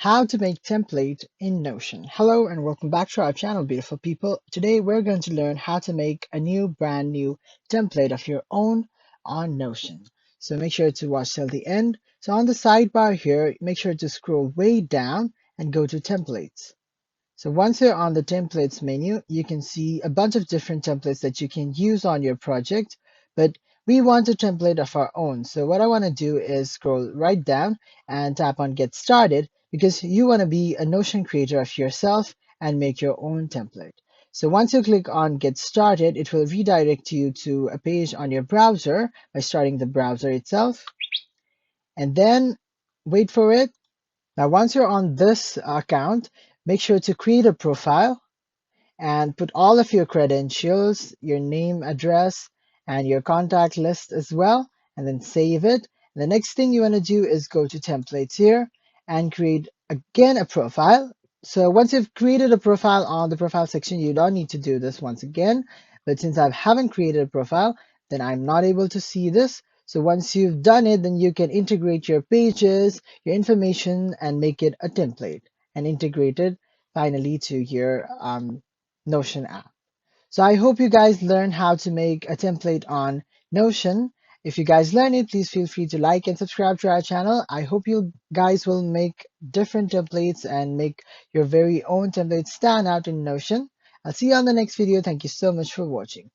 How to make template in Notion. Hello and welcome back to our channel, beautiful people. Today we're going to learn how to make a brand new template of your own on Notion. So make sure to watch till the end. So on the sidebar here, make sure to scroll way down and go to templates. So once you're on the templates menu, you can see a bunch of different templates that you can use on your project, but we want a template of our own. So what I want to do is scroll right down and tap on Get Started because you want to be a Notion creator of yourself and make your own template. So once you click on Get Started, it will redirect you to a page on your browser by starting the browser itself, and then wait for it. Now, once you're on this account, make sure to create a profile and put all of your credentials, your name, address, and your contact list as well, and then save it. And the next thing you want to do is go to templates here and create again a profile. So once you've created a profile on the profile section, you don't need to do this once again. But since I haven't created a profile, then I'm not able to see this. So once you've done it, then you can integrate your pages, your information, and make it a template and integrate it finally to your Notion app. So I hope you guys learn how to make a template on Notion. If you guys learn it, please feel free to like and subscribe to our channel. I hope you guys will make different templates and make your very own templates stand out in Notion. I'll see you on the next video. Thank you so much for watching.